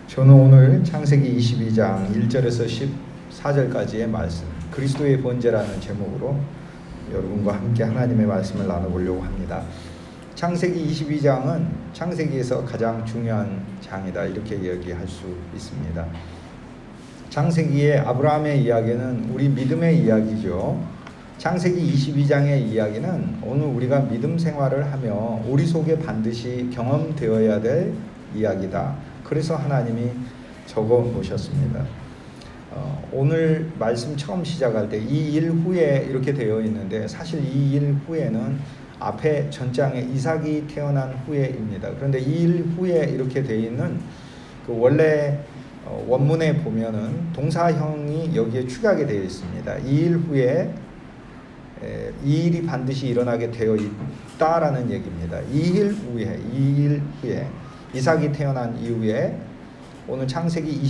저는 오늘 창세기 22장 1절에서 14절까지의 말씀, 그리스도의 번제라는 제목으로 여러분과 함께 하나님의 말씀을 나눠보려고 합니다. 창세기 22장은 창세기에서 가장 중요한 장이다, 이렇게 얘기할 수 있습니다. 창세기의 아브라함의 이야기는 우리 믿음의 이야기죠. 창세기 22장의 이야기는 오늘 우리가 믿음 생활을 하며 우리 속에 반드시 경험되어야 될 이야기다. 그래서 하나님이 적어 놓으셨습니다. 오늘 말씀 처음 시작할 때 이 일 후에 이렇게 되어 있는데, 사실 이 일 후에는 앞에 전장에 이삭이 태어난 후에입니다. 그런데 이 일 후에 이렇게 되어 있는 그 원래 원문에 보면은 동사형이 여기에 축하게 되어 있습니다. 이 일 후에 이 일이 반드시 일어나게 되어 있다라는 얘기입니다. 이 일 후에 이삭이 태어난 이후에 오늘 창세기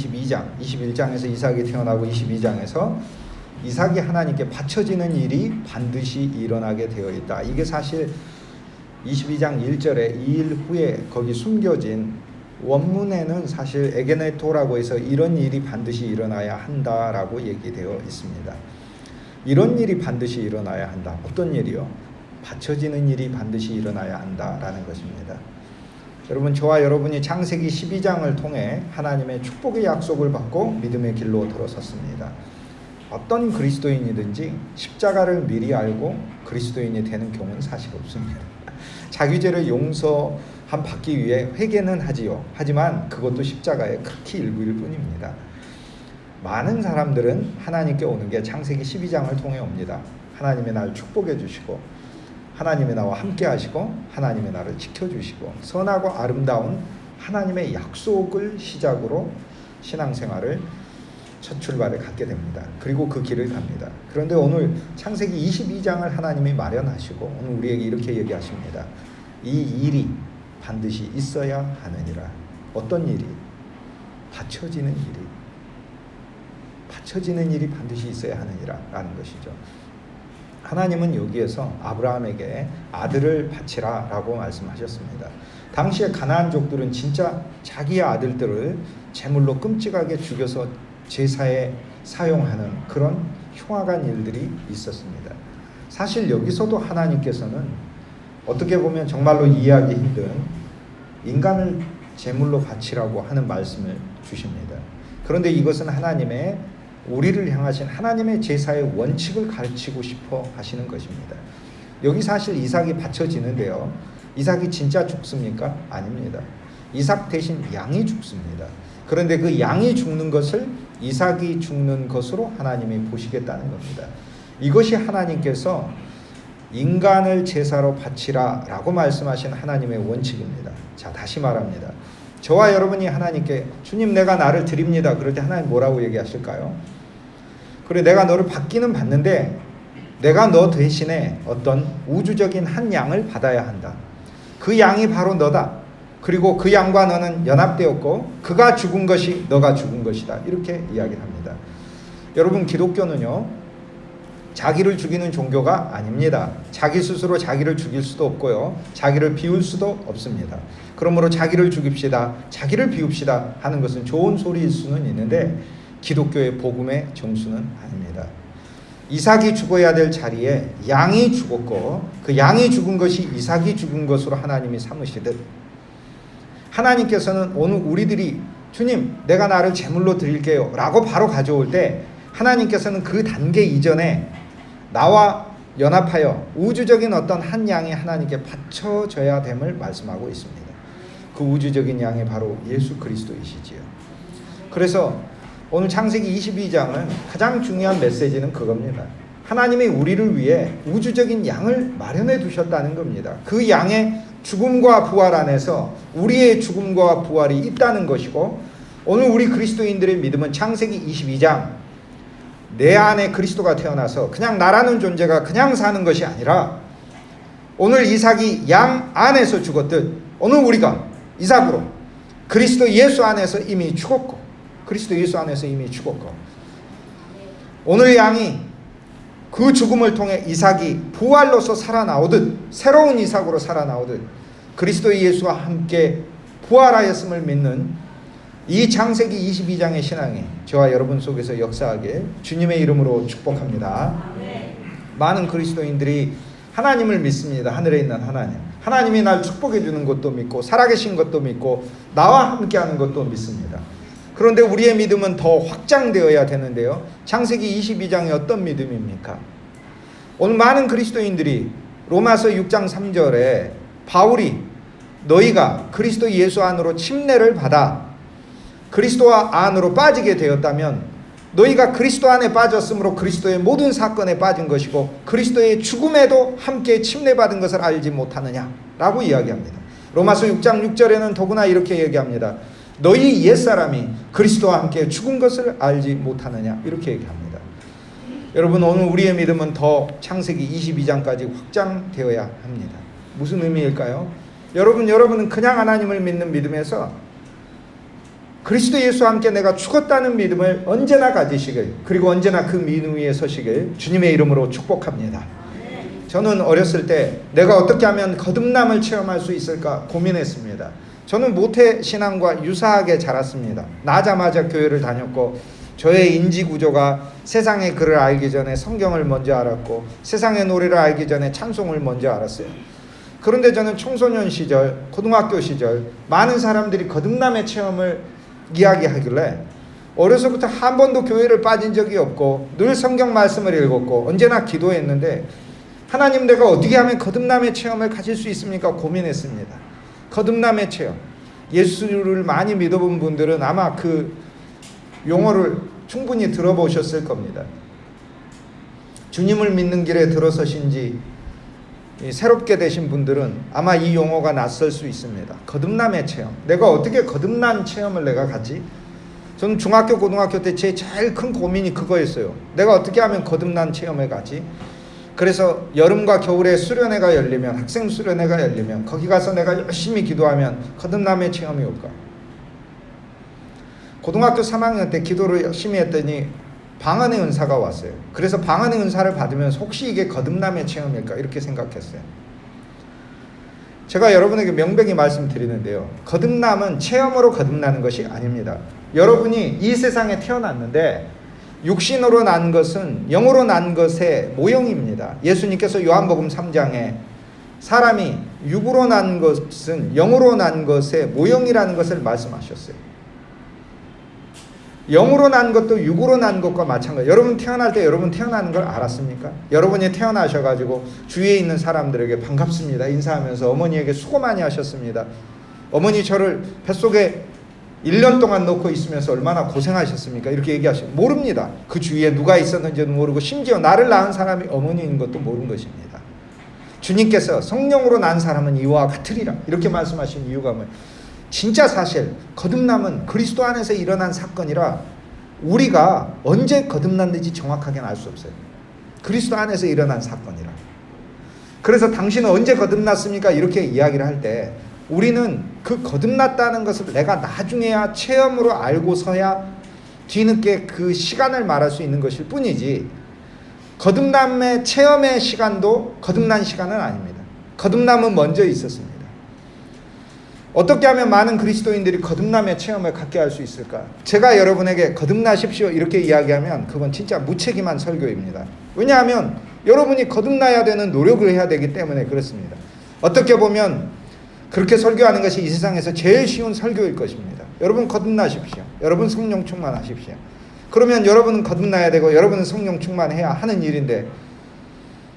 21장에서 이삭이 태어나고 22장에서 이삭이 하나님께 바쳐지는 일이 반드시 일어나게 되어 있다. 이게 사실 22장 1절에 이 일 후에 거기 숨겨진 원문에는 사실 에게네토라고 해서 이런 일이 반드시 일어나야 한다라고 얘기되어 있습니다. 이런 일이 반드시 일어나야 한다. 어떤 일이요? 바쳐지는 일이 반드시 일어나야 한다라는 것입니다. 여러분, 저와 여러분이 창세기 12장을 통해 하나님의 축복의 약속을 받고 믿음의 길로 들어섰습니다. 어떤 그리스도인이든지 십자가를 미리 알고 그리스도인이 되는 경우는 사실 없습니다. 자기 죄를 용서함 받기 위해 회개는 하지요. 하지만 그것도 십자가의 극히 일부일 뿐입니다. 많은 사람들은 하나님께 오는 게 창세기 12장을 통해 옵니다. 하나님의 날 축복해 주시고, 하나님의 나와 함께 하시고, 하나님의 나를 지켜주시고, 선하고 아름다운 하나님의 약속을 시작으로 신앙생활을 첫 출발을 갖게 됩니다. 그리고 그 길을 갑니다. 그런데 오늘 창세기 22장을 하나님이 마련하시고 오늘 우리에게 이렇게 얘기하십니다. 이 일이 반드시 있어야 하느니라. 어떤 일이? 바쳐지는 일이 반드시 있어야 하느니라 라는 것이죠. 하나님은 여기에서 아브라함에게 아들을 바치라 라고 말씀하셨습니다. 당시에 가나안족들은 진짜 자기의 아들들을 제물로 끔찍하게 죽여서 제사에 사용하는 그런 흉악한 일들이 있었습니다. 사실 여기서도 하나님께서는 어떻게 보면 정말로 이해하기 힘든 인간을 제물로 바치라고 하는 말씀을 주십니다. 그런데 이것은 하나님의 우리를 향하신 하나님의 제사의 원칙을 가르치고 싶어 하시는 것입니다. 여기 사실 이삭이 바쳐지는데요. 이삭이 진짜 죽습니까? 아닙니다. 이삭 대신 양이 죽습니다. 그런데 그 양이 죽는 것을 이삭이 죽는 것으로 하나님이 보시겠다는 겁니다. 이것이 하나님께서 인간을 제사로 바치라 라고 말씀하신 하나님의 원칙입니다. 자, 다시 말합니다. 저와 여러분이 하나님께 주님 내가 나를 드립니다. 그럴 때 하나님 뭐라고 얘기하실까요? 그래, 내가 너를 받기는 받는데 내가 너 대신에 어떤 우주적인 한 양을 받아야 한다. 그 양이 바로 너다. 그리고 그 양과 너는 연합되었고 그가 죽은 것이 너가 죽은 것이다. 이렇게 이야기를 합니다. 여러분, 기독교는요, 자기를 죽이는 종교가 아닙니다. 자기 스스로 자기를 죽일 수도 없고요, 자기를 비울 수도 없습니다. 그러므로 자기를 죽입시다, 자기를 비웁시다 하는 것은 좋은 소리일 수는 있는데 기독교의 복음의 정수는 아닙니다. 이삭이 죽어야 될 자리에 양이 죽었고 그 양이 죽은 것이 이삭이 죽은 것으로 하나님이 삼으시듯, 하나님께서는 오늘 우리들이 주님 내가 나를 제물로 드릴게요 라고 바로 가져올 때 하나님께서는 그 단계 이전에 나와 연합하여 우주적인 어떤 한 양이 하나님께 바쳐져야 됨을 말씀하고 있습니다. 그 우주적인 양이 바로 예수 그리스도이시지요. 그래서 오늘 창세기 22장은 가장 중요한 메시지는 그겁니다. 하나님이 우리를 위해 우주적인 양을 마련해 두셨다는 겁니다. 그 양의 죽음과 부활 안에서 우리의 죽음과 부활이 있다는 것이고, 오늘 우리 그리스도인들의 믿음은 창세기 22장 내 안에 그리스도가 태어나서 그냥 나라는 존재가 그냥 사는 것이 아니라, 오늘 이삭이 양 안에서 죽었듯 오늘 우리가 이삭으로 그리스도 예수 안에서 이미 죽었고, 오늘 양이 그 죽음을 통해 이삭이 부활로서 살아나오듯, 새로운 이삭으로 살아나오듯 그리스도 예수와 함께 부활하였음을 믿는 이 창세기 22장의 신앙이 저와 여러분 속에서 역사하게 주님의 이름으로 축복합니다. 많은 그리스도인들이 하나님을 믿습니다. 하늘에 있는 하나님. 하나님이 날 축복해 주는 것도 믿고 살아계신 것도 믿고 나와 함께하는 것도 믿습니다. 그런데 우리의 믿음은 더 확장되어야 되는데요. 창세기 22장이 어떤 믿음입니까? 오늘 많은 그리스도인들이 로마서 6장 3절에 바울이 너희가 그리스도 예수 안으로 침례를 받아 그리스도 안으로 빠지게 되었다면 너희가 그리스도 안에 빠졌으므로 그리스도의 모든 사건에 빠진 것이고 그리스도의 죽음에도 함께 침례받은 것을 알지 못하느냐라고 이야기합니다. 로마서 6장 6절에는 더구나 이렇게 얘기합니다. 너희 옛사람이 그리스도와 함께 죽은 것을 알지 못하느냐 이렇게 얘기합니다. 여러분 오늘 우리의 믿음은 더 창세기 22장까지 확장되어야 합니다. 무슨 의미일까요? 여러분은 그냥 하나님을 믿는 믿음에서 그리스도 예수와 함께 내가 죽었다는 믿음을 언제나 가지시길 그리고 언제나 그 믿음 위에 서시길 주님의 이름으로 축복합니다. 저는 어렸을 때 내가 어떻게 하면 거듭남을 체험할 수 있을까 고민했습니다. 저는 모태신앙과 유사하게 자랐습니다. 나자마자 교회를 다녔고 저의 인지구조가 세상의 글을 알기 전에 성경을 먼저 알았고 세상의 노래를 알기 전에 찬송을 먼저 알았어요. 그런데 저는 청소년 시절, 고등학교 시절 많은 사람들이 거듭남의 체험을 이야기하길래 어려서부터 한 번도 교회를 빠진 적이 없고 늘 성경 말씀을 읽었고 언제나 기도했는데 하나님 내가 어떻게 하면 거듭남의 체험을 가질 수 있습니까? 고민했습니다. 거듭남의 체험. 예수를 많이 믿어본 분들은 아마 그 용어를 충분히 들어보셨을 겁니다. 주님을 믿는 길에 들어서신 지 새롭게 되신 분들은 아마 이 용어가 낯설 수 있습니다. 거듭남의 체험. 내가 어떻게 거듭난 체험을 내가 갖지? 저는 중학교, 고등학교 때 제 제일 큰 고민이 그거였어요. 내가 어떻게 하면 거듭난 체험을 가지? 그래서 여름과 겨울에 수련회가 열리면 학생 수련회가 열리면 거기 가서 내가 열심히 기도하면 거듭남의 체험이 올까? 고등학교 3학년 때 기도를 열심히 했더니 방언의 은사가 왔어요. 그래서 방언의 은사를 받으면서 혹시 이게 거듭남의 체험일까 이렇게 생각했어요. 제가 여러분에게 명백히 말씀드리는데요. 거듭남은 체험으로 거듭나는 것이 아닙니다. 여러분이 이 세상에 태어났는데 육신으로 난 것은 영으로 난 것의 모형입니다. 예수님께서 요한복음 3장에 사람이 육으로 난 것은 영으로 난 것의 모형이라는 것을 말씀하셨어요. 영으로 난 것도 육으로 난 것과 마찬가지예요. 여러분 태어날 때 여러분 태어나는 걸 알았습니까? 여러분이 태어나셔가지고 주위에 있는 사람들에게 반갑습니다 인사하면서 어머니에게 수고 많이 하셨습니다. 어머니 저를 뱃속에 1년 동안 놓고 있으면서 얼마나 고생하셨습니까? 이렇게 얘기하시고 모릅니다. 그 주위에 누가 있었는지도 모르고 심지어 나를 낳은 사람이 어머니인 것도 모르는 것입니다. 주님께서 성령으로 난 사람은 이와 같으리라 이렇게 말씀하신 이유가 뭐예요? 진짜 사실 거듭남은 그리스도 안에서 일어난 사건이라 우리가 언제 거듭났는지 정확하게는 알 수 없어요. 그리스도 안에서 일어난 사건이라. 그래서 당신은 언제 거듭났습니까? 이렇게 이야기를 할 때 우리는 그 거듭났다는 것을 내가 나중에야 체험으로 알고서야 뒤늦게 그 시간을 말할 수 있는 것일 뿐이지 거듭남의 체험의 시간도 거듭난 시간은 아닙니다. 거듭남은 먼저 있었습니다. 어떻게 하면 많은 그리스도인들이 거듭남의 체험을 갖게 할 수 있을까? 제가 여러분에게 거듭나십시오 이렇게 이야기하면 그건 진짜 무책임한 설교입니다. 왜냐하면 여러분이 거듭나야 되는 노력을 해야 되기 때문에 그렇습니다. 어떻게 보면 그렇게 설교하는 것이 이 세상에서 제일 쉬운 설교일 것입니다. 여러분 거듭나십시오. 여러분 성령 충만하십시오. 그러면 여러분은 거듭나야 되고 여러분은 성령 충만해야 하는 일인데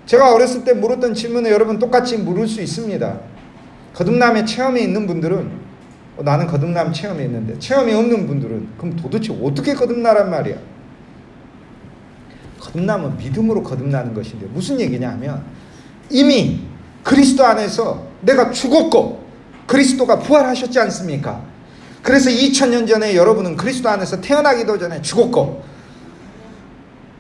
제가 어렸을 때 물었던 질문을 여러분 똑같이 물을 수 있습니다. 거듭남의 체험이 있는 분들은 나는 거듭남 체험이 있는데 체험이 없는 분들은 그럼 도대체 어떻게 거듭나란 말이야? 거듭남은 믿음으로 거듭나는 것인데 무슨 얘기냐 하면 이미 그리스도 안에서 내가 죽었고 그리스도가 부활하셨지 않습니까? 그래서 2000년 전에 여러분은 그리스도 안에서 태어나기도 전에 죽었고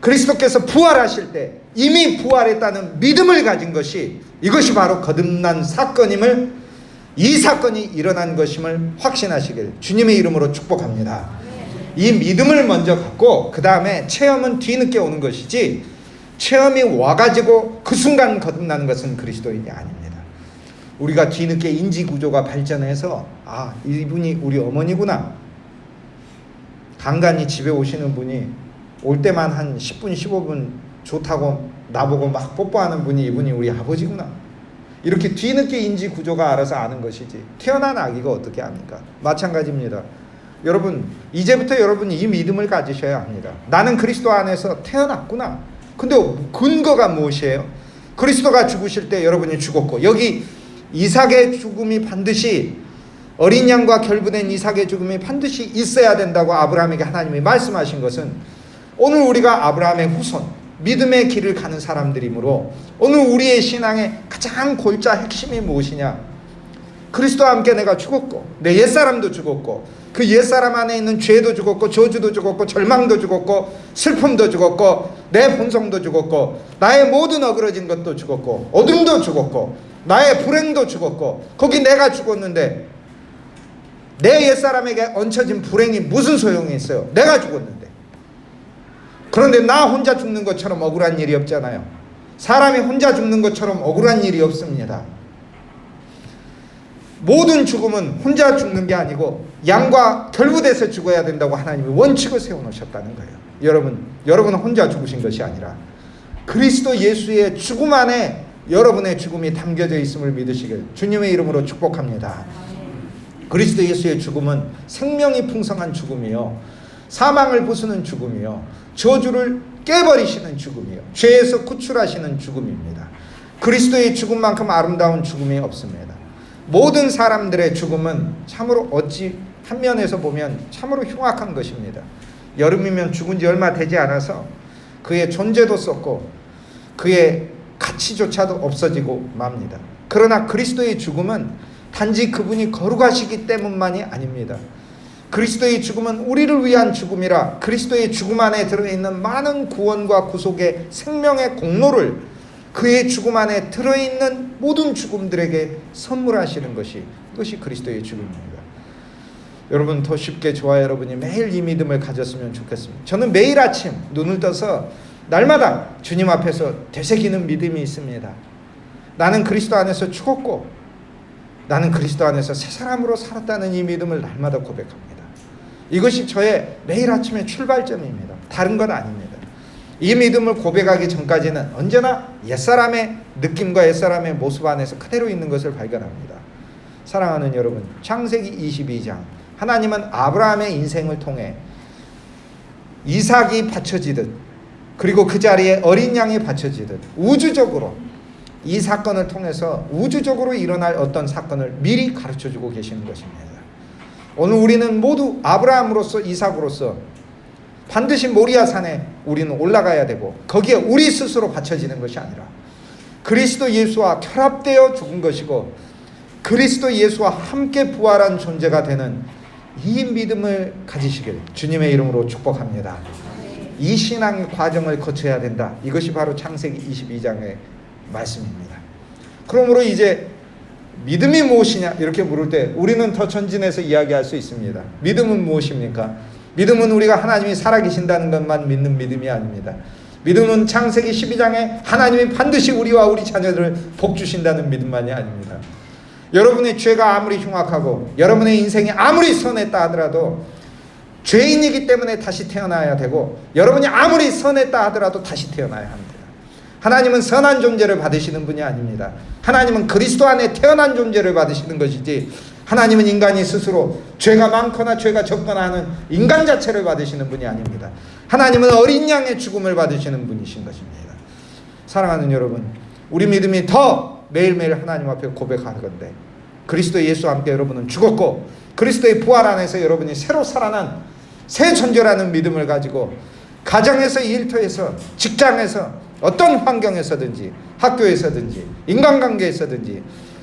그리스도께서 부활하실 때 이미 부활했다는 믿음을 가진 것이 이것이 바로 거듭난 사건임을 이 사건이 일어난 것임을 확신하시길 주님의 이름으로 축복합니다. 이 믿음을 먼저 갖고 그 다음에 체험은 뒤늦게 오는 것이지 체험이 와가지고 그 순간 거듭나는 것은 그리스도인이 아닙니다. 우리가 뒤늦게 인지구조가 발전해서 아 이분이 우리 어머니구나 간간히 집에 오시는 분이 올 때만 한 10분 15분 좋다고 나보고 막 뽀뽀하는 분이 이분이 우리 아버지구나. 이렇게 뒤늦게 인지 구조가 알아서 아는 것이지 태어난 아기가 어떻게 압니까? 마찬가지입니다. 여러분 이제부터 여러분이 이 믿음을 가지셔야 합니다. 나는 그리스도 안에서 태어났구나. 근데 근거가 무엇이에요? 그리스도가 죽으실 때 여러분이 죽었고, 여기 이삭의 죽음이 반드시, 어린 양과 결부된 이삭의 죽음이 반드시 있어야 된다고 아브라함에게 하나님이 말씀하신 것은, 오늘 우리가 아브라함의 후손, 믿음의 길을 가는 사람들이므로 오늘 우리의 신앙의 가장 골자 핵심이 무엇이냐? 그리스도와 함께 내가 죽었고, 내 옛사람도 죽었고, 그 옛사람 안에 있는 죄도 죽었고, 저주도 죽었고, 절망도 죽었고, 슬픔도 죽었고, 내 본성도 죽었고, 나의 모든 어그러진 것도 죽었고, 어둠도 죽었고, 나의 불행도 죽었고, 거기 내가 죽었는데 내 옛사람에게 얹혀진 불행이 무슨 소용이 있어요? 내가 죽었는데. 그런데 나 혼자 죽는 것처럼 억울한 일이 없잖아요. 사람이 혼자 죽는 것처럼 억울한 일이 없습니다. 모든 죽음은 혼자 죽는 게 아니고 양과 결부돼서 죽어야 된다고 하나님이 원칙을 세워놓으셨다는 거예요. 여러분은 혼자 죽으신 것이 아니라 그리스도 예수의 죽음 안에 여러분의 죽음이 담겨져 있음을 믿으시길 주님의 이름으로 축복합니다. 그리스도 예수의 죽음은 생명이 풍성한 죽음이요, 사망을 부수는 죽음이요, 저주를 깨버리시는 죽음이요, 죄에서 구출하시는 죽음입니다. 그리스도의 죽음만큼 아름다운 죽음이 없습니다. 모든 사람들의 죽음은 참으로 어찌 한 면에서 보면 참으로 흉악한 것입니다. 여름이면 죽은 지 얼마 되지 않아서 그의 존재도 썩고 그의 가치조차도 없어지고 맙니다. 그러나 그리스도의 죽음은 단지 그분이 거룩하시기 때문만이 아닙니다. 그리스도의 죽음은 우리를 위한 죽음이라 그리스도의 죽음 안에 들어있는 많은 구원과 구속의 생명의 공로를 그의 죽음 안에 들어있는 모든 죽음들에게 선물하시는 것이, 이것이 그리스도의 죽음입니다. 여러분 더 쉽게 저와 여러분이 매일 이 믿음을 가졌으면 좋겠습니다. 저는 매일 아침 눈을 떠서 날마다 주님 앞에서 되새기는 믿음이 있습니다. 나는 그리스도 안에서 죽었고 나는 그리스도 안에서 새 사람으로 살았다는 이 믿음을 날마다 고백합니다. 이것이 저의 매일 아침의 출발점입니다. 다른 건 아닙니다. 이 믿음을 고백하기 전까지는 언제나 옛사람의 느낌과 옛사람의 모습 안에서 그대로 있는 것을 발견합니다. 사랑하는 여러분, 창세기 22장, 하나님은 아브라함의 인생을 통해 이삭이 바쳐지듯, 그리고 그 자리에 어린 양이 바쳐지듯 우주적으로 이 사건을 통해서 우주적으로 일어날 어떤 사건을 미리 가르쳐주고 계시는 것입니다. 오늘 우리는 모두 아브라함으로서, 이삭으로서 반드시 모리아 산에 우리는 올라가야 되고, 거기에 우리 스스로 바쳐지는 것이 아니라 그리스도 예수와 결합되어 죽은 것이고 그리스도 예수와 함께 부활한 존재가 되는 이 믿음을 가지시길 주님의 이름으로 축복합니다. 이 신앙 과정을 거쳐야 된다. 이것이 바로 창세기 22장의 말씀입니다. 그러므로 이제 믿음이 무엇이냐 이렇게 물을 때 우리는 더 전진해서 이야기할 수 있습니다. 믿음은 무엇입니까? 믿음은 우리가 하나님이 살아계신다는 것만 믿는 믿음이 아닙니다. 믿음은 창세기 12장에 하나님이 반드시 우리와 우리 자녀들을 복 주신다는 믿음만이 아닙니다. 여러분의 죄가 아무리 흉악하고 여러분의 인생이 아무리 선했다 하더라도 죄인이기 때문에 다시 태어나야 되고, 여러분이 아무리 선했다 하더라도 다시 태어나야 합니다. 하나님은 선한 존재를 받으시는 분이 아닙니다. 하나님은 그리스도 안에 태어난 존재를 받으시는 것이지, 하나님은 인간이 스스로 죄가 많거나 죄가 적거나 하는 인간 자체를 받으시는 분이 아닙니다. 하나님은 어린 양의 죽음을 받으시는 분이신 것입니다. 사랑하는 여러분, 우리 믿음이 더 매일매일 하나님 앞에 고백하는 건데, 그리스도 예수와 함께 여러분은 죽었고 그리스도의 부활 안에서 여러분이 새로 살아난 새 존재라는 믿음을 가지고 가정에서, 일터에서, 직장에서, 어떤 환경에서든지, 학교에서든지, 인간관계에서든지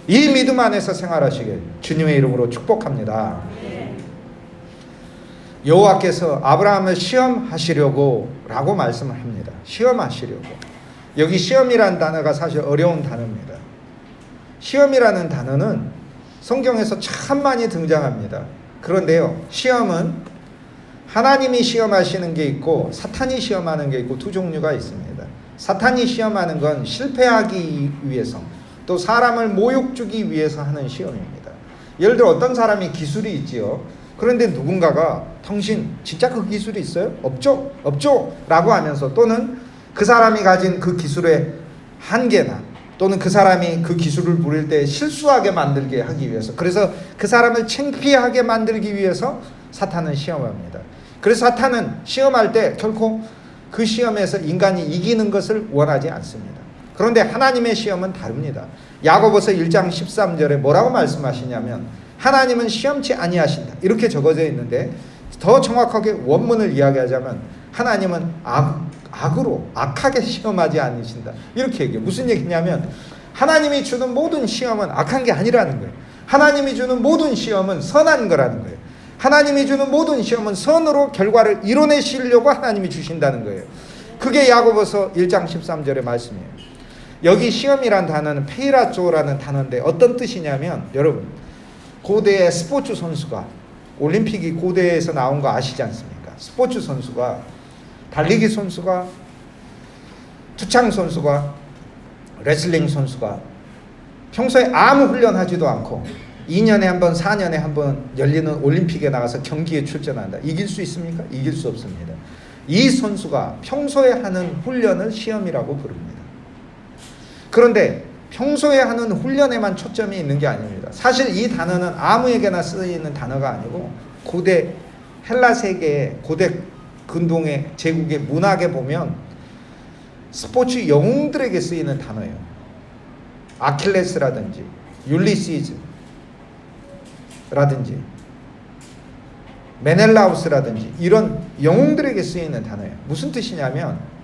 이 믿음 안에서 생활하시길 주님의 이름으로 축복합니다. 여호와께서 아브라함을 시험하시려고 라고 말씀을 합니다. 시험하시려고. 여기 시험이라는 단어가 사실 어려운 단어입니다. 시험이라는 단어는 성경에서 참 많이 등장합니다. 그런데요, 시험은 하나님이 시험하시는 게 있고 사탄이 시험하는 게 있고 두 종류가 있습니다. 사탄이 시험하는 건 실패하기 위해서, 또 사람을 모욕 주기 위해서 하는 시험입니다. 예를 들어 어떤 사람이 기술이 있지요. 그런데 누군가가 당신 진짜 그 기술이 있어요? 없죠? 없죠? 라고 하면서, 또는 그 사람이 가진 그 기술의 한계나, 또는 그 사람이 그 기술을 부릴 때 실수하게 만들게 하기 위해서, 그래서 그 사람을 창피하게 만들기 위해서 사탄은 시험합니다. 그래서 사탄은 시험할 때 결코 그 시험에서 인간이 이기는 것을 원하지 않습니다. 그런데 하나님의 시험은 다릅니다. 야고보서 1장 13절에 뭐라고 말씀하시냐면, 하나님은 시험치 아니하신다, 이렇게 적어져 있는데, 더 정확하게 원문을 이야기하자면 하나님은 악으로 악하게 시험하지 않으신다, 이렇게 얘기해요. 무슨 얘기냐면 하나님이 주는 모든 시험은 악한 게 아니라는 거예요. 하나님이 주는 모든 시험은 선한 거라는 거예요. 하나님이 주는 모든 시험은 선으로 결과를 이뤄내시려고 하나님이 주신다는 거예요. 그게 야고보서 1장 13절의 말씀이에요. 여기 시험이란 단어는 페이라조라는 단어인데 어떤 뜻이냐면, 여러분 고대의 스포츠 선수가, 올림픽이 고대에서 나온 거 아시지 않습니까? 스포츠 선수가, 달리기 선수가, 투창 선수가, 레슬링 선수가 평소에 아무 훈련하지도 않고 2년에 한 번, 4년에 한 번 열리는 올림픽에 나가서 경기에 출전한다. 이길 수 있습니까? 이길 수 없습니다. 이 선수가 평소에 하는 훈련을 시험이라고 부릅니다. 그런데 평소에 하는 훈련에만 초점이 있는 게 아닙니다. 사실 이 단어는 아무에게나 쓰이는 단어가 아니고, 고대 헬라 세계의 고대 근동의 제국의 문학에 보면 스포츠 영웅들에게 쓰이는 단어예요. 아킬레스라든지 율리시즈라든지 메넬라우스라든지 이런 영웅들에게 쓰이는 단어예요. 무슨 뜻이냐면,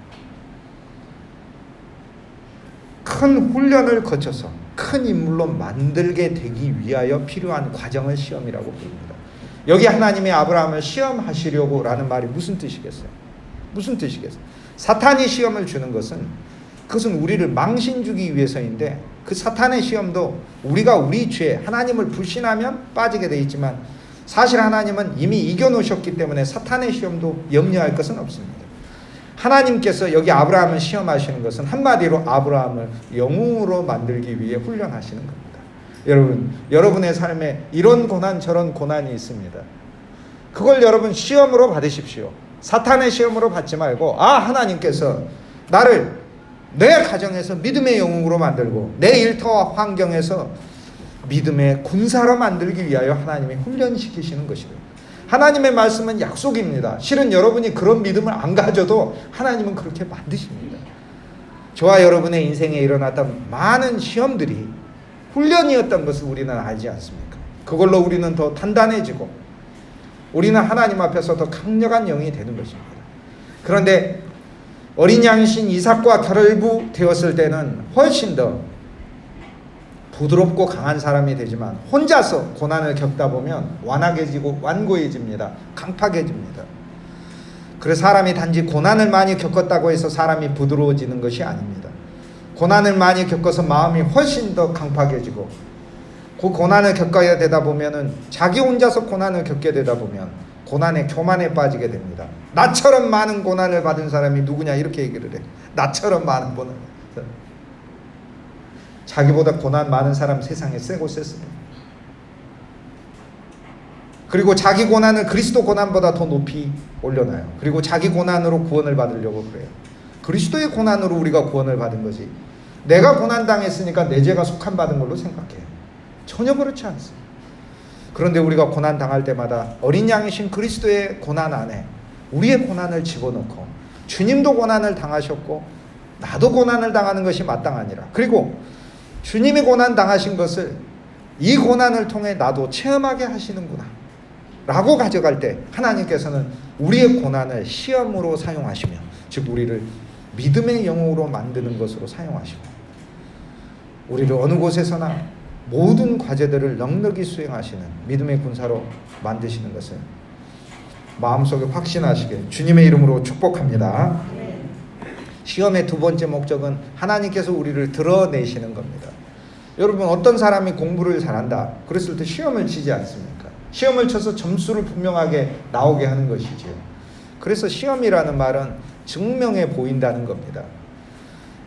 큰 훈련을 거쳐서 큰 인물로 만들게 되기 위하여 필요한 과정을 시험이라고 부릅니다. 여기 하나님이 아브라함을 시험하시려고 라는 말이 무슨 뜻이겠어요? 무슨 뜻이겠어요? 사탄이 시험을 주는 것은, 그것은 우리를 망신 주기 위해서인데, 그 사탄의 시험도 우리가 우리 죄, 하나님을 불신하면 빠지게 돼 있지만, 사실 하나님은 이미 이겨놓으셨기 때문에 사탄의 시험도 염려할 것은 없습니다. 하나님께서 여기 아브라함을 시험하시는 것은 한마디로 아브라함을 영웅으로 만들기 위해 훈련하시는 겁니다. 여러분, 여러분의 삶에 이런 고난 저런 고난이 있습니다. 그걸 여러분 시험으로 받으십시오. 사탄의 시험으로 받지 말고, 하나님께서 나를 내 가정에서 믿음의 영웅으로 만들고 내 일터와 환경에서 믿음의 군사로 만들기 위하여 하나님이 훈련시키시는 것이래요. 하나님의 말씀은 약속입니다. 실은 여러분이 그런 믿음을 안 가져도 하나님은 그렇게 만드십니다. 저와 여러분의 인생에 일어났던 많은 시험들이 훈련이었던 것을 우리는 알지 않습니까? 그걸로 우리는 더 단단해지고 우리는 하나님 앞에서 더 강력한 영이 되는 것입니다. 그런데 어린 양신 이삭과 결부되었을 때는 훨씬 더 부드럽고 강한 사람이 되지만, 혼자서 고난을 겪다 보면 완악해지고 완고해집니다. 강팍해집니다. 그래서 사람이 단지 고난을 많이 겪었다고 해서 사람이 부드러워지는 것이 아닙니다. 고난을 많이 겪어서 마음이 훨씬 더 강팍해지고, 그 고난을 겪어야 되다 보면은, 자기 혼자서 고난을 겪게 되다 보면 고난의 교만에 빠지게 됩니다. 나처럼 많은 고난을 받은 사람이 누구냐, 이렇게 얘기를 해. 나처럼 많은 고난. 자기보다 고난 많은 사람 세상에 세고 셌습니다. 그리고 자기 고난을 그리스도 고난보다 더 높이 올려놔요. 그리고 자기 고난으로 구원을 받으려고 그래요. 그리스도의 고난으로 우리가 구원을 받은 거지, 내가 고난당했으니까 내 죄가 속함받은 걸로 생각해요. 전혀 그렇지 않습니다. 그런데 우리가 고난당할 때마다 어린 양이신 그리스도의 고난 안에 우리의 고난을 집어넣고, 주님도 고난을 당하셨고 나도 고난을 당하는 것이 마땅하니라, 그리고 주님이 고난 당하신 것을 이 고난을 통해 나도 체험하게 하시는구나 라고 가져갈 때, 하나님께서는 우리의 고난을 시험으로 사용하시며, 즉 우리를 믿음의 영웅으로 만드는 것으로 사용하시고, 우리를 어느 곳에서나 모든 과제들을 넉넉히 수행하시는 믿음의 군사로 만드시는 것을 마음속에 확신하시게 주님의 이름으로 축복합니다. 시험의 두 번째 목적은 하나님께서 우리를 드러내시는 겁니다. 여러분, 어떤 사람이 공부를 잘한다 그랬을 때 시험을 치지 않습니까? 시험을 쳐서 점수를 분명하게 나오게 하는 것이지요. 그래서 시험이라는 말은 증명해 보인다는 겁니다.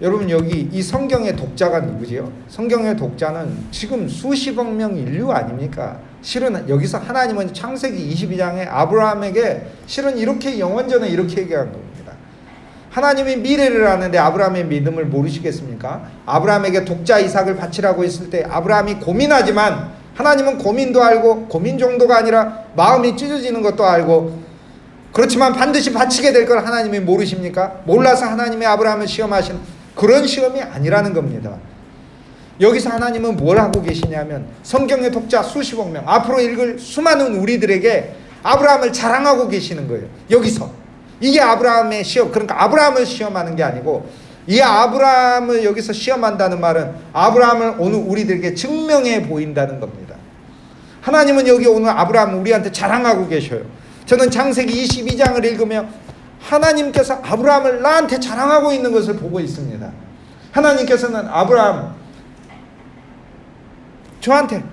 여러분, 여기 이 성경의 독자가 누구지요? 성경의 독자는 지금 수십억 명 인류 아닙니까? 실은 여기서 하나님은 창세기 22장에 아브라함에게 실은 이렇게 영원전에 이렇게 얘기한 겁니다. 하나님이 미래를 아는데 아브라함의 믿음을 모르시겠습니까? 아브라함에게 독자 이삭을 바치라고 했을 때 아브라함이 고민하지만 하나님은 고민도 알고 고민 정도가 아니라 마음이 찢어지는 것도 알고 그렇지만 반드시 바치게 될 걸 하나님이 모르십니까? 몰라서 하나님이 아브라함을 시험하신 그런 시험이 아니라는 겁니다. 여기서 하나님은 뭘 하고 계시냐면 성경의 독자 수십억 명 앞으로 읽을 수많은 우리들에게 아브라함을 자랑하고 계시는 거예요. 여기서 이게 아브라함의 시험, 그러니까 아브라함을 시험하는 게 아니고 이 아브라함을 여기서 시험한다는 말은 아브라함을 오늘 우리들에게 증명해 보인다는 겁니다. 하나님은 여기 오늘 아브라함을 우리한테 자랑하고 계셔요. 저는 창세기 22장을 읽으며 하나님께서 아브라함을 나한테 자랑하고 있는 것을 보고 있습니다. 하나님께서는 아브라함 저한테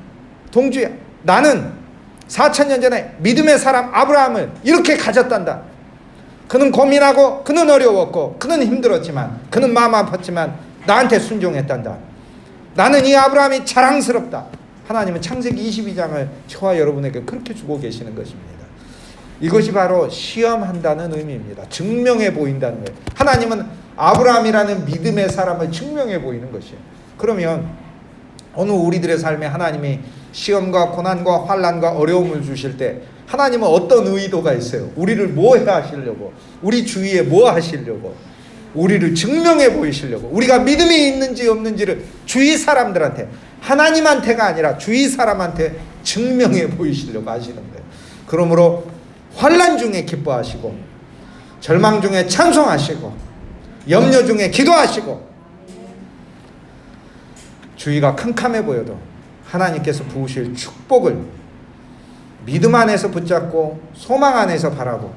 동주야 나는 4,000년 전에 믿음의 사람 아브라함을 이렇게 가졌단다. 그는 고민하고 그는 어려웠고 그는 힘들었지만 그는 마음 아팠지만 나한테 순종했단다. 나는 이 아브라함이 자랑스럽다. 하나님은 창세기 22장을 저와 여러분에게 그렇게 주고 계시는 것입니다. 이것이 바로 시험한다는 의미입니다. 증명해 보인다는 거예요. 하나님은 아브라함이라는 믿음의 사람을 증명해 보이는 것이에요. 그러면 오늘 우리들의 삶에 하나님이 시험과 고난과 환난과 어려움을 주실 때 하나님은 어떤 의도가 있어요? 우리를 뭐 해 하시려고? 우리 주위에 뭐 하시려고? 우리를 증명해 보이시려고. 우리가 믿음이 있는지 없는지를 주위 사람들한테, 하나님한테가 아니라 주위 사람한테 증명해 보이시려고 하시는 거예요. 그러므로 환난 중에 기뻐하시고 절망 중에 찬송하시고 염려 중에 기도하시고 주위가 캄캄해 보여도 하나님께서 부으실 축복을 믿음 안에서 붙잡고 소망 안에서 바라고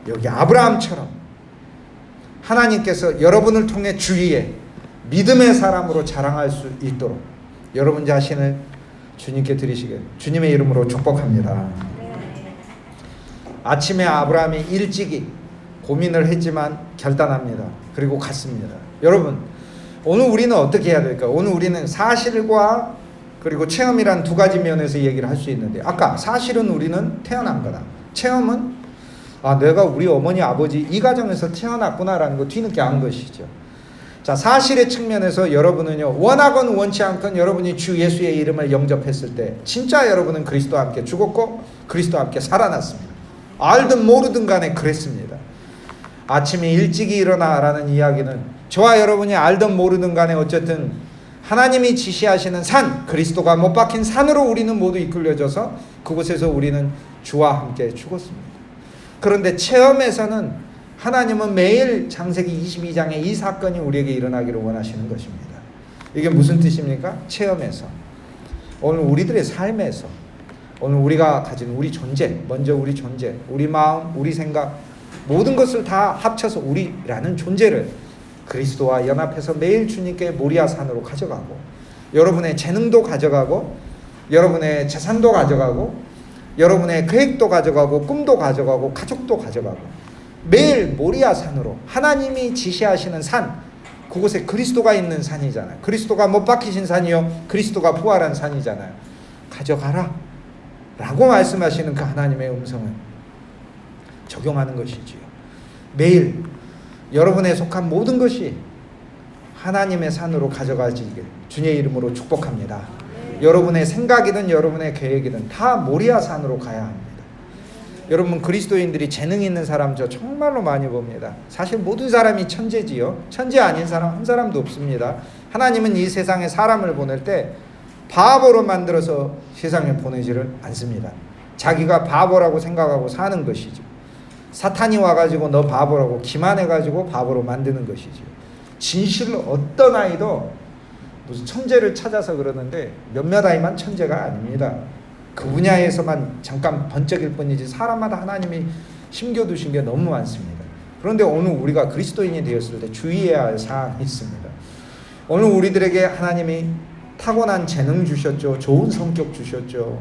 여기 아브라함처럼 하나님께서 여러분을 통해 주위에 믿음의 사람으로 자랑할 수 있도록 여러분 자신을 주님께 드리시길 주님의 이름으로 축복합니다. 아침에 아브라함이 일찍이 고민을 했지만 결단합니다. 그리고 갔습니다. 여러분 오늘 우리는 어떻게 해야 될까요? 오늘 우리는 사실과 그리고 체험이란 두 가지 면에서 얘기를 할 수 있는데 아까 사실은 우리는 태어난 거다. 체험은 내가 우리 어머니 아버지 이 가정에서 태어났구나라는 거 뒤늦게 안 것이죠. 자, 사실의 측면에서 여러분은요 원하건 원치 않건 여러분이 주 예수의 이름을 영접했을 때 진짜 여러분은 그리스도와 함께 죽었고 그리스도와 함께 살아났습니다. 알든 모르든 간에 그랬습니다. 아침에 일찍이 일어나라는 이야기는 저와 여러분이 알든 모르든 간에 어쨌든 하나님이 지시하시는 산, 그리스도가 못 박힌 산으로 우리는 모두 이끌려져서 그곳에서 우리는 주와 함께 죽었습니다. 그런데 체험에서는 하나님은 매일 창세기 22장에 이 사건이 우리에게 일어나기를 원하시는 것입니다. 이게 무슨 뜻입니까? 체험에서 오늘 우리들의 삶에서 오늘 우리가 가진 우리 존재, 먼저 우리 존재, 우리 마음, 우리 생각 모든 것을 다 합쳐서 우리라는 존재를 그리스도와 연합해서 매일 주님께 모리아 산으로 가져가고 여러분의 재능도 가져가고 여러분의 재산도 가져가고 여러분의 계획도 가져가고 꿈도 가져가고 가족도 가져가고 매일 모리아 산으로 하나님이 지시하시는 산 그곳에 그리스도가 있는 산이잖아요. 그리스도가 못 박히신 산이요 그리스도가 부활한 산이잖아요. 가져가라 라고 말씀하시는 그 하나님의 음성을 적용하는 것이지요. 매일 여러분에 속한 모든 것이 하나님의 산으로 가져가지길 주님의 이름으로 축복합니다. 여러분의 생각이든 여러분의 계획이든 다 모리아 산으로 가야 합니다. 여러분 그리스도인들이 재능 있는 사람 저 정말로 많이 봅니다. 사실 모든 사람이 천재지요. 천재 아닌 사람 한 사람도 없습니다. 하나님은 이 세상에 사람을 보낼 때 바보로 만들어서 세상에 보내지를 않습니다. 자기가 바보라고 생각하고 사는 것이죠. 사탄이 와가지고 너 바보라고 기만해가지고 바보로 만드는 것이죠. 진실로 어떤 아이도 무슨 천재를 찾아서 그러는데 몇몇 아이만 천재가 아닙니다. 그 분야에서만 잠깐 번쩍일 뿐이지 사람마다 하나님이 심겨두신 게 너무 많습니다. 그런데 오늘 우리가 그리스도인이 되었을 때 주의해야 할 사항이 있습니다. 오늘 우리들에게 하나님이 타고난 재능 주셨죠. 좋은 성격 주셨죠.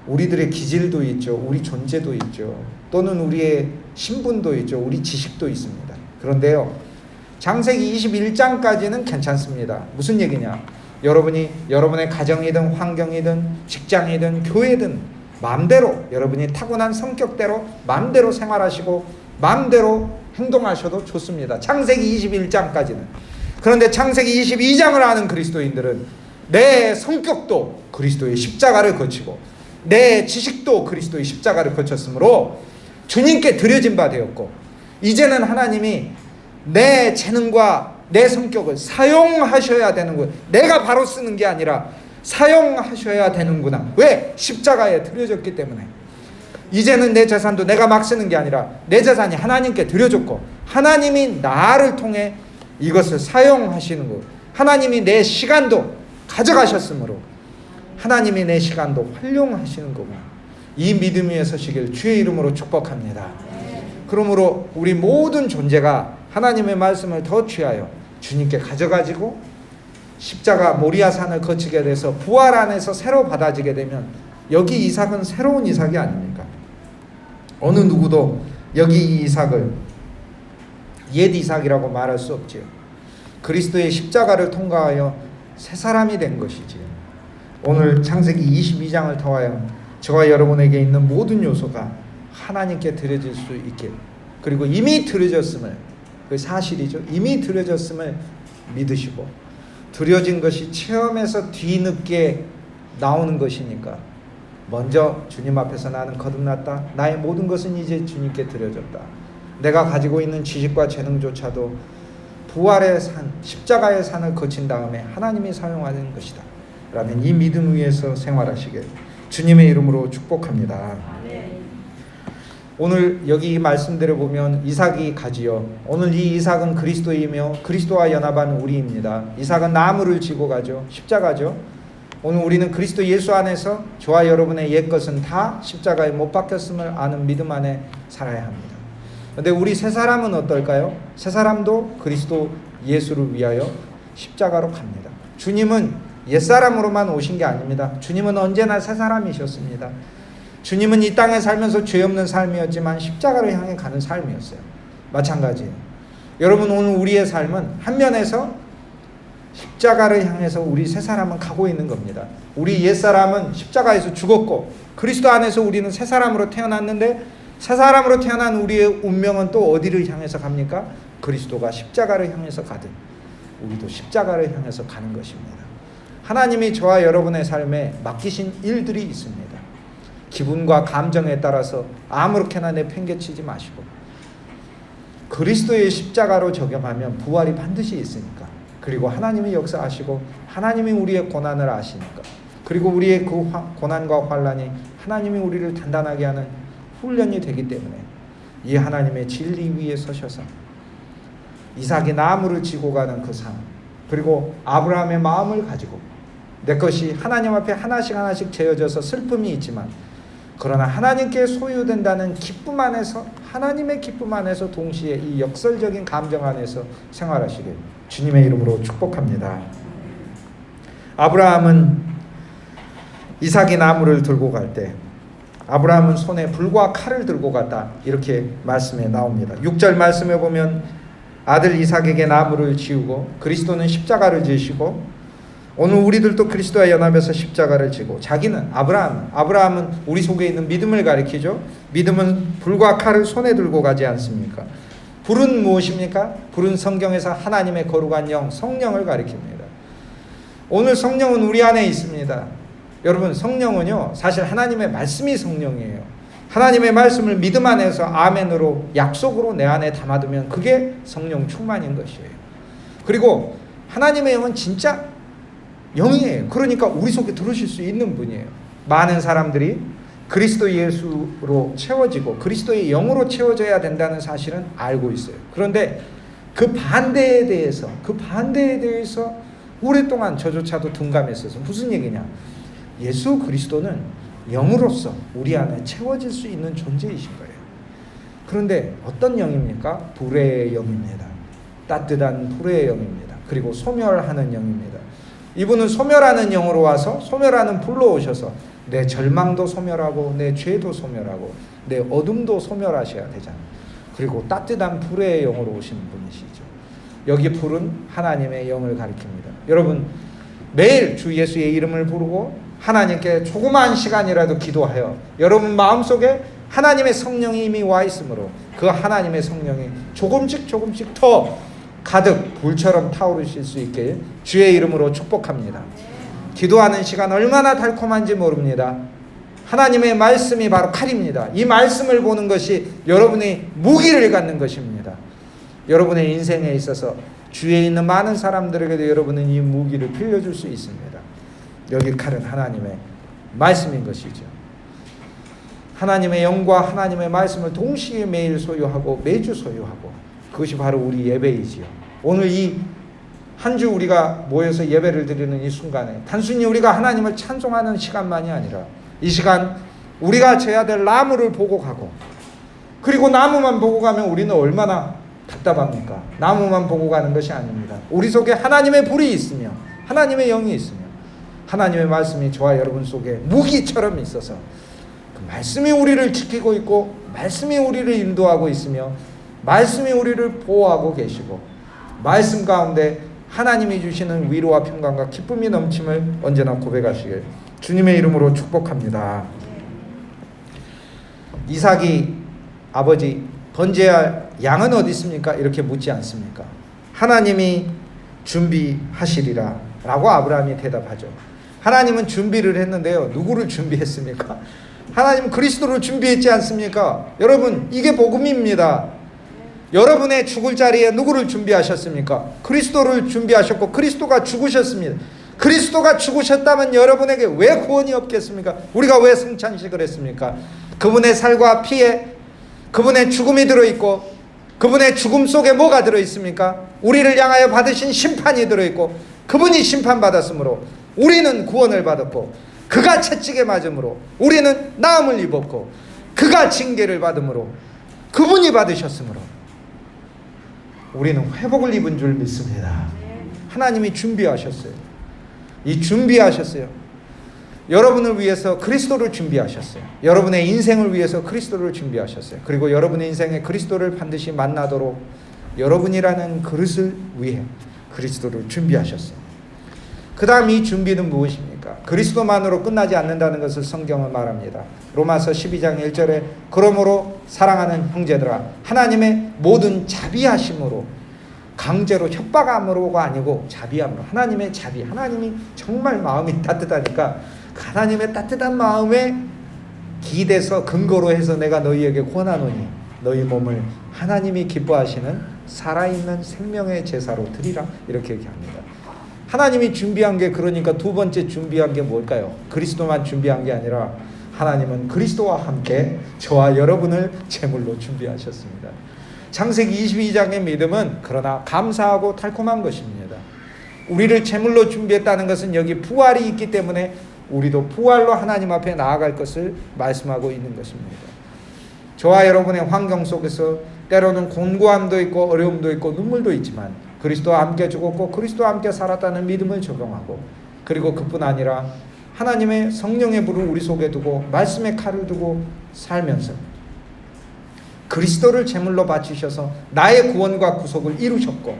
우리들의 기질도 있죠. 우리 존재도 있죠. 또는 우리의 신분도 있죠. 우리 지식도 있습니다. 그런데요. 창세기 21장까지는 괜찮습니다. 무슨 얘기냐? 여러분이 여러분의 가정이든 환경이든 직장이든 교회든 마음대로 여러분이 타고난 성격대로 마음대로 생활하시고 마음대로 행동하셔도 좋습니다. 창세기 21장까지는. 그런데 창세기 22장을 아는 그리스도인들은 내 성격도 그리스도의 십자가를 거치고 내 지식도 그리스도의 십자가를 거쳤으므로 주님께 드려진 바 되었고, 이제는 하나님이 내 재능과 내 성격을 사용하셔야 되는 거예요. 내가 바로 쓰는 게 아니라 사용하셔야 되는구나. 왜? 십자가에 드려졌기 때문에. 이제는 내 재산도 내가 막 쓰는 게 아니라 내 재산이 하나님께 드려졌고 하나님이 나를 통해 이것을 사용하시는 거예요. 하나님이 내 시간도 가져가셨으므로 하나님이 내 시간도 활용하시는 거구나. 이 믿음 위에 서시길 주의 이름으로 축복합니다. 그러므로 우리 모든 존재가 하나님의 말씀을 더 취하여 주님께 가져가지고 십자가 모리아산을 거치게 돼서 부활 안에서 새로 받아지게 되면 여기 이삭은 새로운 이삭이 아닙니까? 어느 누구도 여기 이 이삭을 옛 이삭이라고 말할 수 없지요. 그리스도의 십자가를 통과하여 새 사람이 된 것이지요. 오늘 창세기 22장을 통하여 저와 여러분에게 있는 모든 요소가 하나님께 드려질 수 있게, 그리고 이미 드려졌음을, 그 사실이죠. 이미 드려졌음을 믿으시고, 드려진 것이 체험에서 뒤늦게 나오는 것이니까 먼저 주님 앞에서 나는 거듭났다. 나의 모든 것은 이제 주님께 드려졌다. 내가 가지고 있는 지식과 재능조차도 부활의 산, 십자가의 산을 거친 다음에 하나님이 사용하는 것이다 라는 이 믿음 위에서 생활하시길 주님의 이름으로 축복합니다. 오늘 여기 말씀대로 보면 이삭이 가지요. 오늘 이 이삭은 그리스도이며 그리스도와 연합한 우리입니다. 이삭은 나무를 지고 가죠. 십자가죠. 오늘 우리는 그리스도 예수 안에서 저와 여러분의 옛것은 다 십자가에 못 박혔음을 아는 믿음 안에 살아야 합니다. 그런데 우리 새 사람은 어떨까요? 새 사람도 그리스도 예수를 위하여 십자가로 갑니다. 주님은 옛사람으로만 오신 게 아닙니다. 주님은 언제나 새 사람이셨습니다. 주님은 이 땅에 살면서 죄 없는 삶이었지만 십자가를 향해 가는 삶이었어요. 마찬가지예요. 여러분, 오늘 우리의 삶은 한 면에서 십자가를 향해서 우리 새 사람은 가고 있는 겁니다. 우리 옛사람은 십자가에서 죽었고 그리스도 안에서 우리는 새 사람으로 태어났는데, 새 사람으로 태어난 우리의 운명은 또 어디를 향해서 갑니까? 그리스도가 십자가를 향해서 가듯 우리도 십자가를 향해서 가는 것입니다. 하나님이 저와 여러분의 삶에 맡기신 일들이 있습니다. 기분과 감정에 따라서 아무렇게나 내팽개치지 마시고 그리스도의 십자가로 적용하면 부활이 반드시 있으니까, 그리고 하나님이 역사하시고 하나님이 우리의 고난을 아시니까, 그리고 우리의 그 고난과 환난이 하나님이 우리를 단단하게 하는 훈련이 되기 때문에 이 하나님의 진리 위에 서셔서 이삭이 나무를 지고 가는 그 삶, 그리고 아브라함의 마음을 가지고 내 것이 하나님 앞에 하나씩 하나씩 재어져서 슬픔이 있지만 그러나 하나님께 소유된다는 기쁨 안에서, 하나님의 기쁨 안에서 동시에 이 역설적인 감정 안에서 생활하시길 주님의 이름으로 축복합니다. 아브라함은 이삭이 나무를 들고 갈 때 아브라함은 손에 불과 칼을 들고 갔다, 이렇게 말씀에 나옵니다. 6절 말씀에 보면 아들 이삭에게 나무를 지우고 그리스도는 십자가를 지시고, 오늘 우리들도 그리스도와 연합해서 십자가를 지고, 자기는 아브라함은 우리 속에 있는 믿음을 가리키죠. 믿음은 불과 칼을 손에 들고 가지 않습니까? 불은 무엇입니까? 불은 성경에서 하나님의 거룩한 영, 성령을 가리킵니다. 오늘 성령은 우리 안에 있습니다. 여러분, 성령은요, 사실 하나님의 말씀이 성령이에요. 하나님의 말씀을 믿음 안에서 아멘으로, 약속으로 내 안에 담아두면 그게 성령 충만인 것이에요. 그리고 하나님의 영은 진짜 영이에요. 그러니까 우리 속에 들어오실 수 있는 분이에요. 많은 사람들이 그리스도 예수로 채워지고 그리스도의 영으로 채워져야 된다는 사실은 알고 있어요. 그런데 그 반대에 대해서 오랫동안 저조차도 둔감했어서, 무슨 얘기냐? 예수 그리스도는 영으로서 우리 안에 채워질 수 있는 존재이신 거예요. 그런데 어떤 영입니까? 불의 영입니다. 따뜻한 불의 영입니다. 그리고 소멸하는 영입니다. 이분은 소멸하는 영으로 와서 소멸하는 불로 오셔서 내 절망도 소멸하고 내 죄도 소멸하고 내 어둠도 소멸하셔야 되잖아요. 그리고 따뜻한 불의 영으로 오시는 분이시죠. 여기 불은 하나님의 영을 가리킵니다. 여러분, 매일 주 예수의 이름을 부르고 하나님께 조그마한 시간이라도 기도하여 여러분 마음속에 하나님의 성령이 이미 와 있으므로 그 하나님의 성령이 조금씩 더 가득 불처럼 타오르실 수 있게 주의 이름으로 축복합니다. 기도하는 시간 얼마나 달콤한지 모릅니다. 하나님의 말씀이 바로 칼입니다. 이 말씀을 보는 것이 여러분의 무기를 갖는 것입니다. 여러분의 인생에 있어서 주위에 있는 많은 사람들에게도 여러분은 이 무기를 빌려줄 수 있습니다. 여기 칼은 하나님의 말씀인 것이죠. 하나님의 영과 하나님의 말씀을 동시에 매일 소유하고 매주 소유하고 그것이 바로 우리 예배이지요. 오늘 이 한 주 우리가 모여서 예배를 드리는 이 순간에 단순히 우리가 하나님을 찬송하는 시간만이 아니라 이 시간 우리가 져야 될 나무를 보고 가고 그리고 나무만 보고 가면 우리는 얼마나 답답합니까? 나무만 보고 가는 것이 아닙니다. 우리 속에 하나님의 불이 있으며 하나님의 영이 있으며 하나님의 말씀이 저와 여러분 속에 무기처럼 있어서 그 말씀이 우리를 지키고 있고 말씀이 우리를 인도하고 있으며 말씀이 우리를 보호하고 계시고 말씀 가운데 하나님이 주시는 위로와 평강과 기쁨이 넘침을 언제나 고백하시길 주님의 이름으로 축복합니다. 이삭이 아버지 번제할 양은 어디 있습니까? 이렇게 묻지 않습니까? 하나님이 준비하시리라 라고 아브라함이 대답하죠. 하나님은 준비를 했는데요. 누구를 준비했습니까? 하나님은 그리스도를 준비했지 않습니까? 여러분 이게 복음입니다. 여러분의 죽을 자리에 누구를 준비하셨습니까? 그리스도를 준비하셨고 그리스도가 죽으셨습니다. 그리스도가 죽으셨다면 여러분에게 왜 구원이 없겠습니까? 우리가 왜 성찬식을 했습니까? 그분의 살과 피에 그분의 죽음이 들어있고 그분의 죽음 속에 뭐가 들어있습니까? 우리를 향하여 받으신 심판이 들어있고 그분이 심판받았으므로 우리는 구원을 받았고 그가 채찍에 맞음으로 우리는 나음을 입었고 그가 징계를 받음으로 그분이 받으셨으므로 우리는 회복을 입은 줄 믿습니다. 하나님이 준비하셨어요. 이 준비하셨어요. 여러분을 위해서 그리스도를 준비하셨어요. 여러분의 인생을 위해서 그리스도를 준비하셨어요. 그리고 여러분의 인생에 그리스도를 반드시 만나도록 여러분이라는 그릇을 위해 그리스도를 준비하셨어요. 그 다음 이 준비는 무엇입니까? 그리스도만으로 끝나지 않는다는 것을 성경은 말합니다. 로마서 12장 1절에 그러므로 사랑하는 형제들아 하나님의 모든 자비하심으로 강제로 협박함으로가 아니고 자비함으로 하나님의 자비 하나님이 정말 마음이 따뜻하니까 하나님의 따뜻한 마음에 기대서 근거로 해서 내가 너희에게 권하노니 너희 몸을 하나님이 기뻐하시는 살아있는 생명의 제사로 드리라 이렇게 얘기합니다. 하나님이 준비한 게 그러니까 두 번째 준비한 게 뭘까요? 그리스도만 준비한 게 아니라 하나님은 그리스도와 함께 저와 여러분을 제물로 준비하셨습니다. 창세기 22장의 믿음은 그러나 감사하고 달콤한 것입니다. 우리를 제물로 준비했다는 것은 여기 부활이 있기 때문에 우리도 부활로 하나님 앞에 나아갈 것을 말씀하고 있는 것입니다. 저와 여러분의 환경 속에서 때로는 곤고함도 있고 어려움도 있고 눈물도 있지만 그리스도와 함께 죽었고 그리스도와 함께 살았다는 믿음을 적용하고 그리고 그뿐 아니라 하나님의 성령의 불을 우리 속에 두고 말씀의 칼을 두고 살면서 그리스도를 제물로 바치셔서 나의 구원과 구속을 이루셨고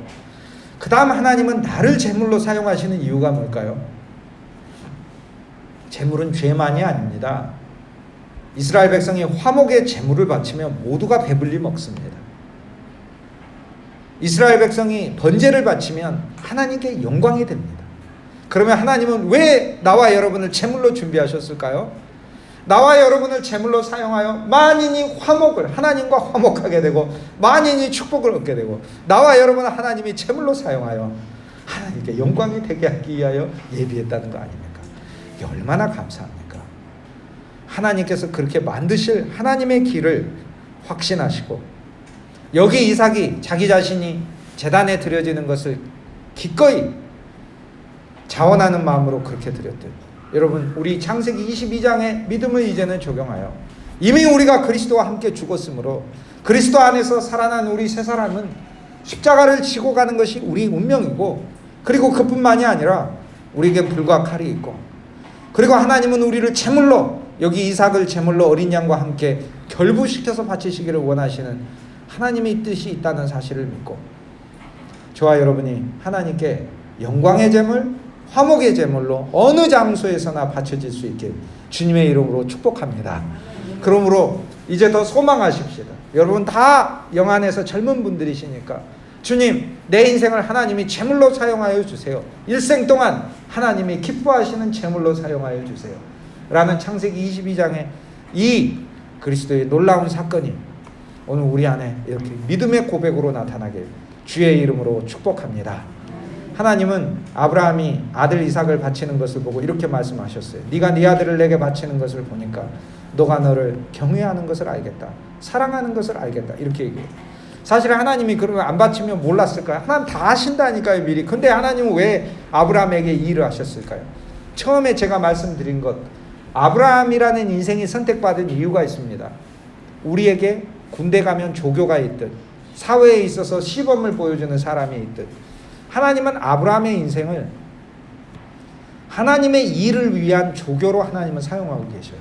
그 다음 하나님은 나를 제물로 사용하시는 이유가 뭘까요? 제물은 죄만이 아닙니다. 이스라엘 백성이 화목의 제물을 바치면 모두가 배불리 먹습니다. 이스라엘 백성이 번제를 바치면 하나님께 영광이 됩니다. 그러면 하나님은 왜 나와 여러분을 제물로 준비하셨을까요? 나와 여러분을 제물로 사용하여 만인이 화목을 하나님과 화목하게 되고 만인이 축복을 얻게 되고 나와 여러분을 하나님이 제물로 사용하여 하나님께 영광이 되게 하기 위하여 예비했다는 거 아닙니까? 이게 얼마나 감사합니까? 하나님께서 그렇게 만드실 하나님의 길을 확신하시고 여기 이삭이 자기 자신이 제단에 드려지는 것을 기꺼이 자원하는 마음으로 그렇게 드렸대요. 여러분 우리 창세기 22장의 믿음을 이제는 적용하여 이미 우리가 그리스도와 함께 죽었으므로 그리스도 안에서 살아난 우리 세 사람은 십자가를 지고 가는 것이 우리 운명이고 그리고 그뿐만이 아니라 우리에게 불과 칼이 있고 그리고 하나님은 우리를 제물로 여기 이삭을 제물로 어린 양과 함께 결부시켜서 바치시기를 원하시는 하나님의 뜻이 있다는 사실을 믿고 저와 여러분이 하나님께 영광의 제물, 화목의 제물로 어느 장소에서나 바쳐질 수 있게 주님의 이름으로 축복합니다. 그러므로 이제 더 소망하십시다. 여러분 다 영안에서 젊은 분들이시니까 주님, 내 인생을 하나님이 제물로 사용하여 주세요. 일생 동안 하나님이 기뻐하시는 제물로 사용하여 주세요. 라는 창세기 22장의 이 그리스도의 놀라운 사건이 오늘 우리 안에 이렇게 믿음의 고백으로 나타나길 주의 이름으로 축복합니다. 하나님은 아브라함이 아들 이삭을 바치는 것을 보고 이렇게 말씀하셨어요. 네가 네 아들을 내게 바치는 것을 보니까 너가 너를 경외하는 것을 알겠다. 사랑하는 것을 알겠다. 이렇게 얘기해요. 사실 하나님이 그런 거 안 바치면 몰랐을까요? 하나님 다 아신다니까요, 미리. 근데 하나님은 왜 아브라함에게 이 일을 하셨을까요? 처음에 제가 말씀드린 것, 아브라함이라는 인생이 선택받은 이유가 있습니다. 우리에게 군대 가면 조교가 있듯, 사회에 있어서 시범을 보여주는 사람이 있듯, 하나님은 아브라함의 인생을 하나님의 일을 위한 조교로 하나님은 사용하고 계셔요.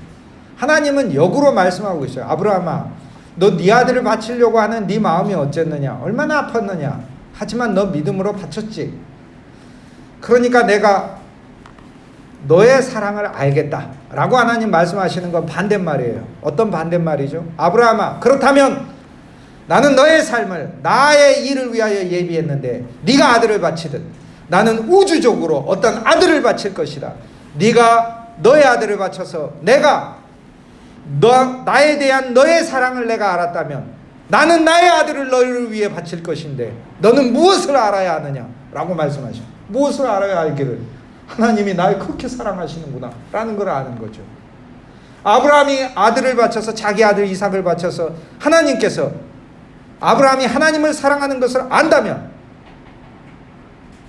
하나님은 역으로 말씀하고 계셔요. 아브라함아, 너 네 아들을 바치려고 하는 네 마음이 어쨌느냐, 얼마나 아팠느냐, 하지만 너 믿음으로 바쳤지. 그러니까 내가 너의 사랑을 알겠다 라고 하나님 말씀하시는 건 반대말이에요. 어떤 반대말이죠? 아브라함아, 그렇다면 나는 너의 삶을 나의 일을 위하여 예비했는데 네가 아들을 바치듯 나는 우주적으로 어떤 아들을 바칠 것이다. 네가 너의 아들을 바쳐서 내가 나에 대한 너의 사랑을 내가 알았다면 나는 나의 아들을 너를 위해 바칠 것인데 너는 무엇을 알아야 하느냐 라고 말씀하셔. 무엇을 알아야 알기를? 하나님이 날 그렇게 사랑하시는구나 라는 걸 아는 거죠. 아브라함이 아들을 바쳐서, 자기 아들 이삭을 바쳐서 하나님께서 아브라함이 하나님을 사랑하는 것을 안다면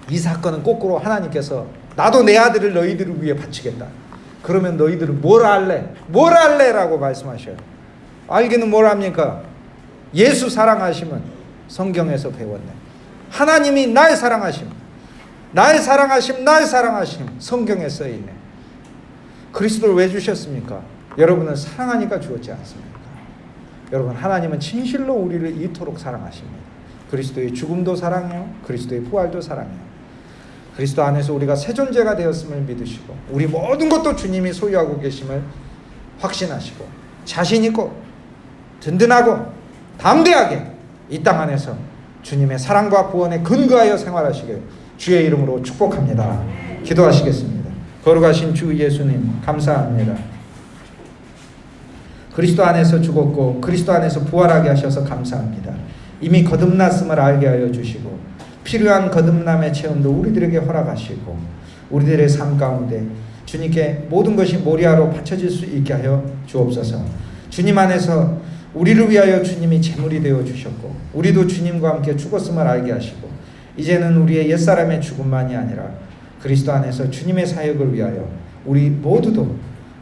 이 사건은 거꾸로 하나님께서 나도 내 아들을 너희들을 위해 바치겠다. 그러면 너희들은 뭘 알래? 뭘 알래? 라고 말씀하셔요. 알기는 뭘 합니까? 예수 사랑하심은 성경에서 배웠네. 하나님이 날 사랑하심, 날 사랑하심, 날 사랑하심 성경에 써있네. 그리스도를 왜 주셨습니까? 여러분을 사랑하니까 주었지 않습니까? 여러분, 하나님은 진실로 우리를 이토록 사랑하십니다. 그리스도의 죽음도 사랑해요. 그리스도의 부활도 사랑해요. 그리스도 안에서 우리가 새 존재가 되었음을 믿으시고 우리 모든 것도 주님이 소유하고 계심을 확신하시고 자신 있고 든든하고 담대하게 이 땅 안에서 주님의 사랑과 구원에 근거하여 생활하시길 주의 이름으로 축복합니다. 기도하시겠습니다. 거룩하신 주 예수님 감사합니다. 그리스도 안에서 죽었고 그리스도 안에서 부활하게 하셔서 감사합니다. 이미 거듭났음을 알게 하여 주시고 필요한 거듭남의 체험도 우리들에게 허락하시고 우리들의 삶 가운데 주님께 모든 것이 모리아로 바쳐질 수 있게 하여 주옵소서. 주님 안에서 우리를 위하여 주님이 제물이 되어 주셨고 우리도 주님과 함께 죽었음을 알게 하시고 이제는 우리의 옛사람의 죽음만이 아니라 그리스도 안에서 주님의 사역을 위하여 우리 모두도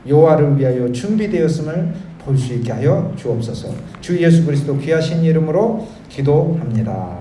여호와를 위하여 준비되었음을 볼 수 있게 하여 주옵소서. 주 예수 그리스도 귀하신 이름으로 기도합니다.